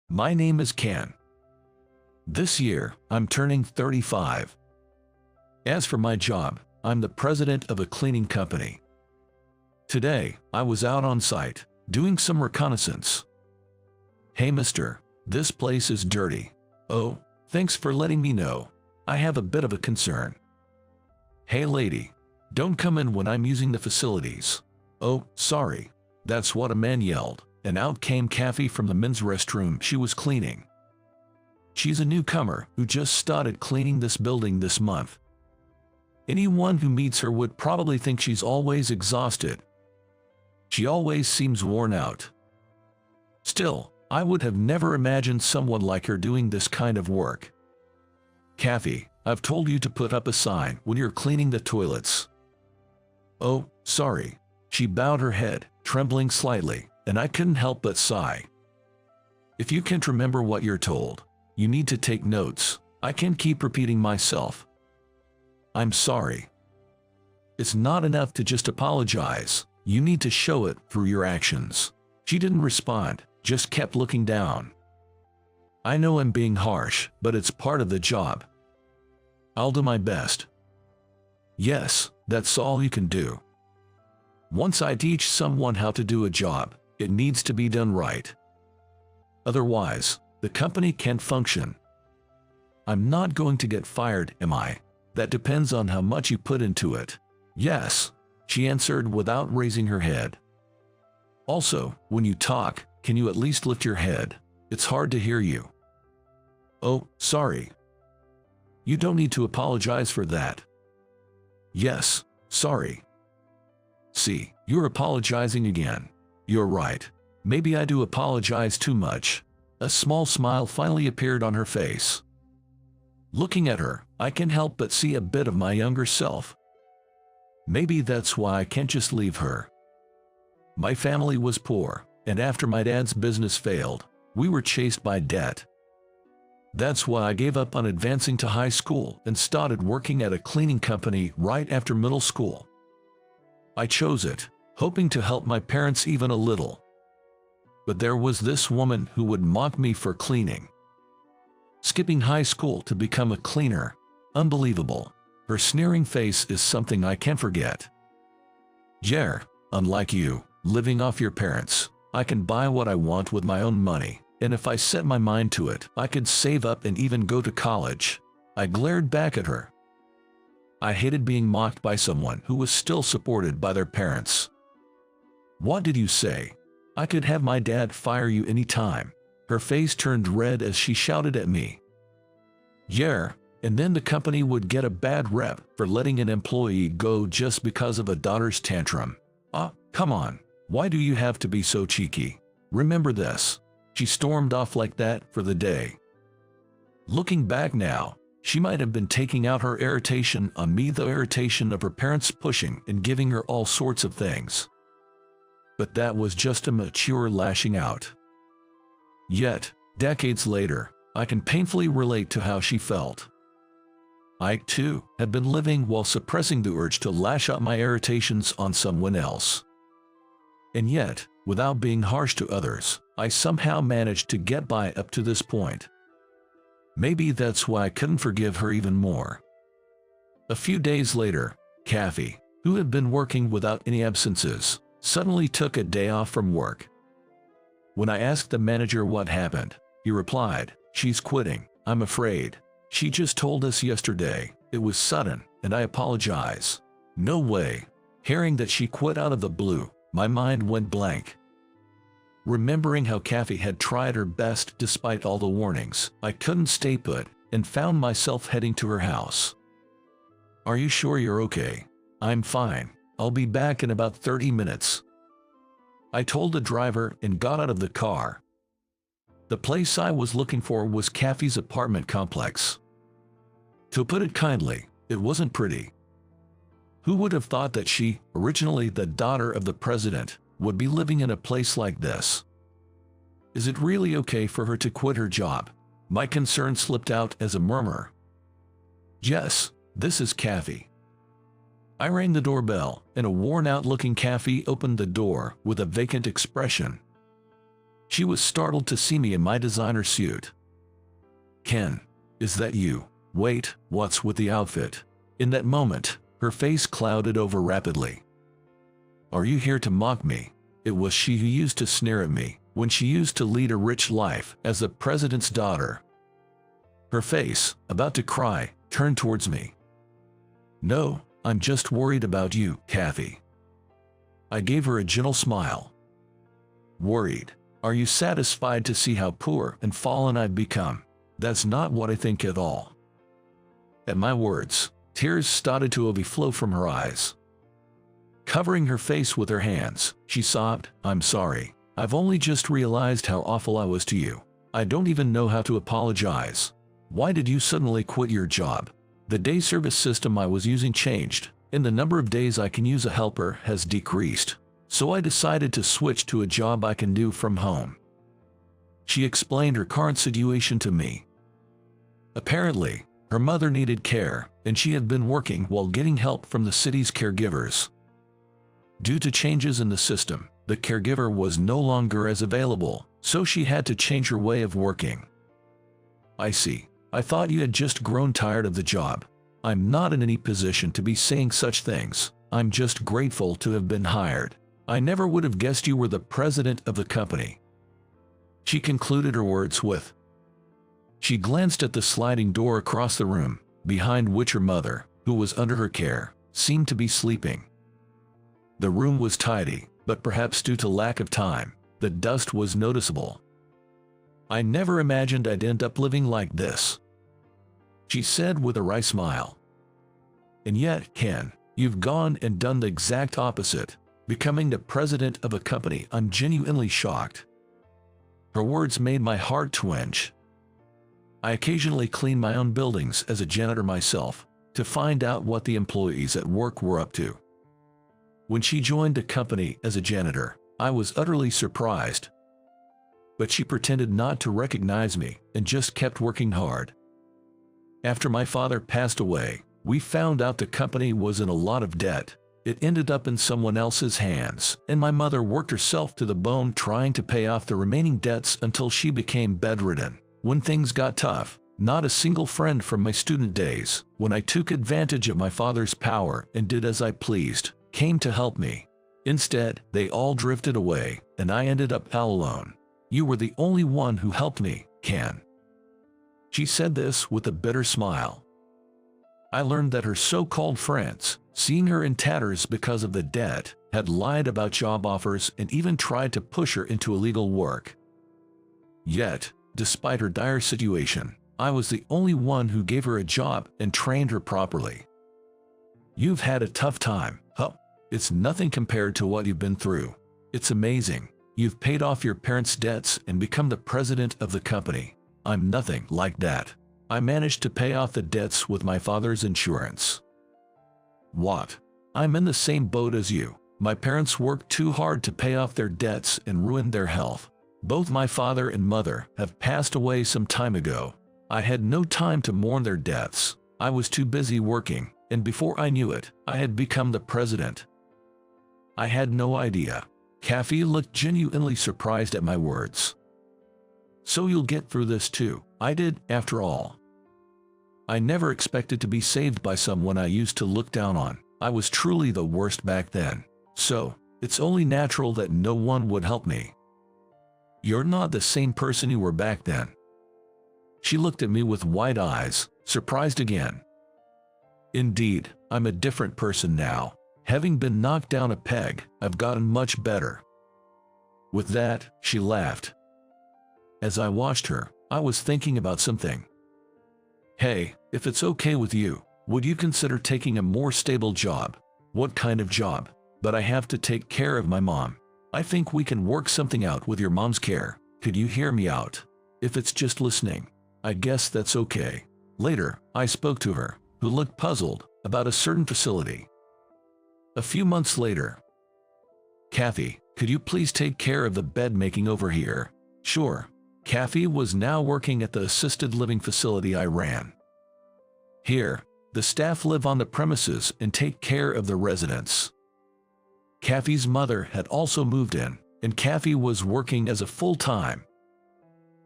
My name is Ken. This year, I'm turning 35. As for my job, I'm the president of a cleaning company. Today, I was out on site, doing some reconnaissance. Hey mister, this place is dirty. Oh, thanks for letting me know. I have a bit of a concern. Hey lady, don't come in when I'm using the facilities. Oh, sorry. That's what a man yelled, and out came Kathy from the men's restroom she was cleaning. She's a newcomer who just started cleaning this building this month. Anyone who meets her would probably think she's always exhausted. She always seems worn out. Still, I would have never imagined someone like her doing this kind of work. Kathy, I've told you to put up a sign when you're cleaning the toilets. Oh, sorry. She bowed her head, trembling slightly, and I couldn't help but sigh. If you can't remember what you're told, you need to take notes. I can't keep repeating myself. I'm sorry. It's not enough to just apologize. You need to show it through your actions. She didn't respond, just kept looking down. I know I'm being harsh, but it's part of the job. I'll do my best. Yes, that's all you can do. Once I teach someone how to do a job, it needs to be done right. Otherwise, the company can't function. I'm not going to get fired, am I? That depends on how much you put into it. Yes, she answered without raising her head. Also, when you talk, can you at least lift your head? It's hard to hear you. Oh, sorry. You don't need to apologize for that. Yes, sorry. See, you're apologizing again. You're right. Maybe I do apologize too much. A small smile finally appeared on her face. Looking at her, I can't help but see a bit of my younger self. Maybe that's why I can't just leave her. My family was poor, and after my dad's business failed, we were chased by debt. That's why I gave up on advancing to high school and started working at a cleaning company right after middle school. I chose it, hoping to help my parents even a little. But there was this woman who would mock me for cleaning. Skipping high school to become a cleaner. Unbelievable. Her sneering face is something I can't forget. Yeah, unlike you, living off your parents, I can buy what I want with my own money, and if I set my mind to it, I could save up and even go to college. I glared back at her. I hated being mocked by someone who was still supported by their parents. What did you say? I could have my dad fire you any time. Her face turned red as she shouted at me. Yeah, and then the company would get a bad rep for letting an employee go just because of a daughter's tantrum. Come on, why do you have to be so cheeky? Remember this. She stormed off like that for the day. Looking back now, she might have been taking out her irritation on me, the irritation of her parents pushing and giving her all sorts of things. But that was just a mature lashing out. Yet, decades later, I can painfully relate to how she felt. I, too, had been living while suppressing the urge to lash out my irritations on someone else. And yet, without being harsh to others, I somehow managed to get by up to this point. Maybe that's why I couldn't forgive her even more. A few days later, Kathy, who had been working without any absences, suddenly took a day off from work. When I asked the manager what happened, he replied, "She's quitting, I'm afraid. She just told us yesterday. It was sudden, and I apologize." No way. Hearing that she quit out of the blue, my mind went blank. Remembering how Kathy had tried her best despite all the warnings, I couldn't stay put and found myself heading to her house. "Are you sure you're okay?" "I'm fine. I'll be back in about 30 minutes. I told the driver and got out of the car. The place I was looking for was Kathy's apartment complex. To put it kindly, it wasn't pretty. Who would have thought that she, originally the daughter of the president, would be living in a place like this? Is it really okay for her to quit her job? My concern slipped out as a murmur. "Yes, this is Kathy." I rang the doorbell, and a worn-out-looking Kathy opened the door with a vacant expression. She was startled to see me in my designer suit. "Ken, is that you? Wait, what's with the outfit?" In that moment, her face clouded over rapidly. "Are you here to mock me?" It was she who used to sneer at me when she used to lead a rich life as the president's daughter. Her face, about to cry, turned towards me. "No, I'm just worried about you, Kathy." I gave her a gentle smile. "Worried? Are you satisfied to see how poor and fallen I've become?" "That's not what I think at all." At my words, tears started to overflow from her eyes. Covering her face with her hands, she sobbed, "I'm sorry. I've only just realized how awful I was to you. I don't even know how to apologize. Why did you suddenly quit your job?" The day service system I was using changed, and the number of days I can use a helper has decreased. So I decided to switch to a job I can do from home. She explained her current situation to me. Apparently, her mother needed care, and she had been working while getting help from the city's caregivers. Due to changes in the system, the caregiver was no longer as available, so she had to change her way of working. "I see. I thought you had just grown tired of the job." "I'm not in any position to be saying such things. I'm just grateful to have been hired. I never would have guessed you were the president of the company." She concluded her words with. She glanced at the sliding door across the room, behind which her mother, who was under her care, seemed to be sleeping. The room was tidy, but perhaps due to lack of time, the dust was noticeable. "I never imagined I'd end up living like this," she said with a wry smile. "And yet, Ken, you've gone and done the exact opposite, becoming the president of a company. I'm genuinely shocked." Her words made my heart twinge. I occasionally clean my own buildings as a janitor myself, to find out what the employees at work were up to. When she joined the company as a janitor, I was utterly surprised. But she pretended not to recognize me and just kept working hard. After my father passed away, we found out the company was in a lot of debt. It ended up in someone else's hands, and my mother worked herself to the bone trying to pay off the remaining debts until she became bedridden. When things got tough, not a single friend from my student days, when I took advantage of my father's power and did as I pleased, came to help me. Instead, they all drifted away, and I ended up all alone. You were the only one who helped me, Ken." She said this with a bitter smile. I learned that her so-called friends, seeing her in tatters because of the debt, had lied about job offers and even tried to push her into illegal work. Yet, despite her dire situation, I was the only one who gave her a job and trained her properly. "You've had a tough time, huh? It's nothing compared to what you've been through. It's amazing. You've paid off your parents' debts and become the president of the company. I'm nothing like that. I managed to pay off the debts with my father's insurance." "What? I'm in the same boat as you. My parents worked too hard to pay off their debts and ruined their health. Both my father and mother have passed away some time ago. I had no time to mourn their deaths. I was too busy working, and before I knew it, I had become the president." I had no idea. Kathy looked genuinely surprised at my words. "So you'll get through this too." I did, after all. I never expected to be saved by someone I used to look down on. I was truly the worst back then. So, it's only natural that no one would help me. "You're not the same person you were back then." She looked at me with wide eyes, surprised again. "Indeed, I'm a different person now. Having been knocked down a peg, I've gotten much better." With that, she laughed. As I watched her, I was thinking about something. "Hey, if it's okay with you, would you consider taking a more stable job?" "What kind of job?" "But I have to take care of my mom. I think we can work something out with your mom's care. Could you hear me out? If it's just listening, I guess that's okay." Later, I spoke to her, who looked puzzled about a certain facility. A few months later. "Kathy, could you please take care of the bed making over here?" "Sure." Kathy was now working at the assisted living facility I ran. Here, the staff live on the premises and take care of the residents. Kathy's mother had also moved in, and Kathy was working as a full-time.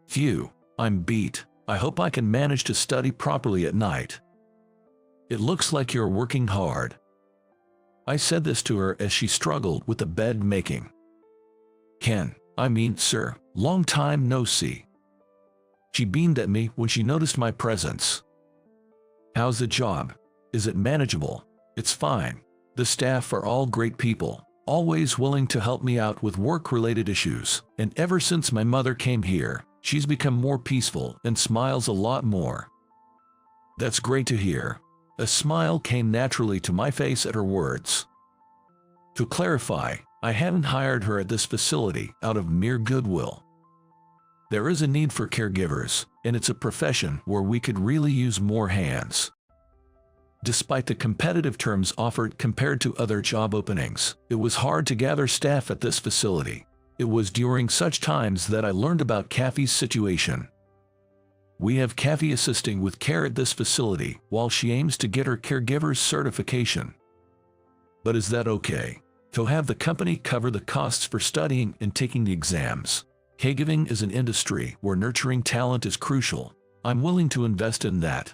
Phew, I'm beat. I hope I can manage to study properly at night. It looks like you're working hard. I said this to her as she struggled with the bed making. Sir, long time no see. She beamed at me when she noticed my presence. How's the job? Is it manageable? It's fine. The staff are all great people, always willing to help me out with work-related issues, and ever since my mother came here, she's become more peaceful and smiles a lot more. That's great to hear. A smile came naturally to my face at her words. To clarify, I hadn't hired her at this facility out of mere goodwill. There is a need for caregivers, and it's a profession where we could really use more hands. Despite the competitive terms offered compared to other job openings, it was hard to gather staff at this facility. It was during such times that I learned about Kathy's situation. We have Kathy assisting with care at this facility while she aims to get her caregiver's certification. But is that okay? To have the company cover the costs for studying and taking the exams? Caregiving is an industry where nurturing talent is crucial. I'm willing to invest in that.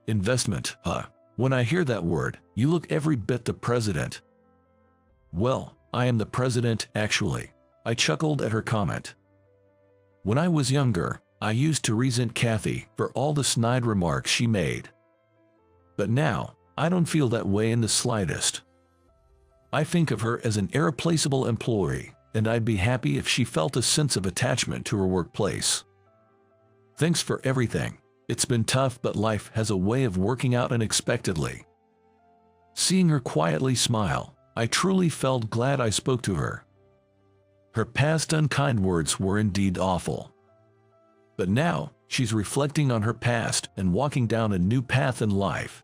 Investment, huh? When I hear that word, you look every bit the president. Well, I am the president, actually. I chuckled at her comment. When I was younger, I used to resent Kathy for all the snide remarks she made. But now, I don't feel that way in the slightest. I think of her as an irreplaceable employee, and I'd be happy if she felt a sense of attachment to her workplace. Thanks for everything. It's been tough, but life has a way of working out unexpectedly. Seeing her quietly smile, I truly felt glad I spoke to her. Her past unkind words were indeed awful. But now, she's reflecting on her past and walking down a new path in life.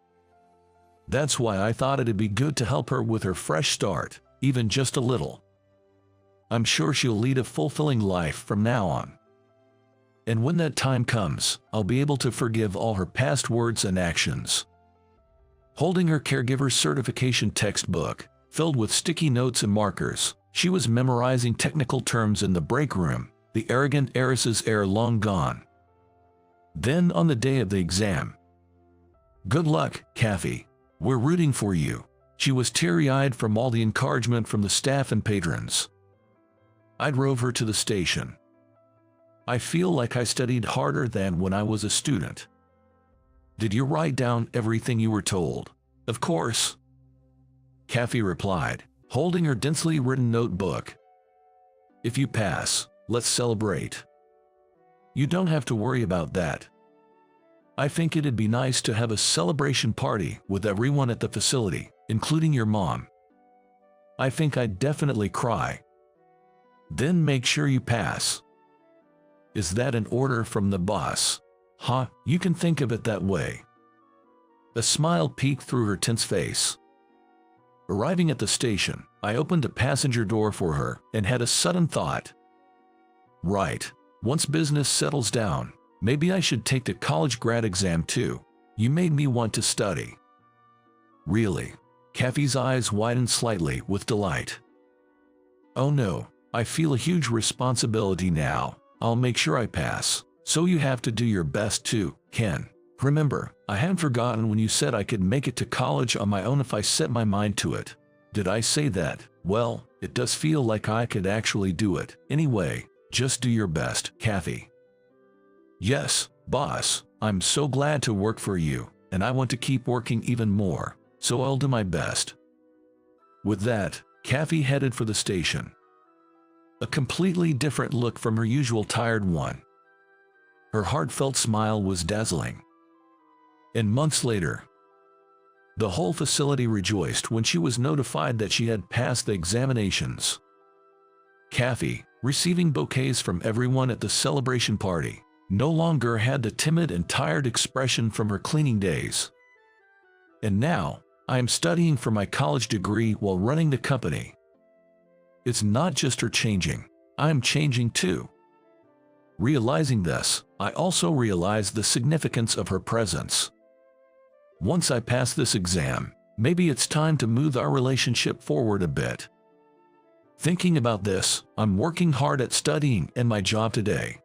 That's why I thought it'd be good to help her with her fresh start, even just a little. I'm sure she'll lead a fulfilling life from now on. And when that time comes, I'll be able to forgive all her past words and actions. Holding her caregiver's certification textbook, filled with sticky notes and markers, she was memorizing technical terms in the break room, the arrogant heiress's air long gone. Then on the day of the exam. Good luck, Kathy. We're rooting for you. She was teary-eyed from all the encouragement from the staff and patrons. I drove her to the station. I feel like I studied harder than when I was a student. Did you write down everything you were told? Of course. Kathy replied, holding her densely written notebook. If you pass, let's celebrate. You don't have to worry about that. I think it'd be nice to have a celebration party with everyone at the facility, including your mom. I think I'd definitely cry. Then make sure you pass. Is that an order from the boss? Huh, you can think of it that way. A smile peeked through her tense face. Arriving at the station, I opened a passenger door for her and had a sudden thought. Right, once business settles down, maybe I should take the college grad exam too. You made me want to study. Really? Kathy's eyes widened slightly with delight. Oh no, I feel a huge responsibility now. I'll make sure I pass. So you have to do your best too, Ken. Remember, I hadn't forgotten when you said I could make it to college on my own if I set my mind to it. Did I say that? Well, it does feel like I could actually do it. Anyway, just do your best, Kathy. Yes, boss, I'm so glad to work for you, and I want to keep working even more, so I'll do my best. With that, Kathy headed for the station. A completely different look from her usual tired one. Her heartfelt smile was dazzling. And months later, the whole facility rejoiced when she was notified that she had passed the examinations. Kathy, receiving bouquets from everyone at the celebration party, no longer had the timid and tired expression from her cleaning days. And now, I am studying for my college degree while running the company. It's not just her changing, I'm changing too. Realizing this, I also realized the significance of her presence. Once I pass this exam, maybe it's time to move our relationship forward a bit. Thinking about this, I'm working hard at studying and my job today.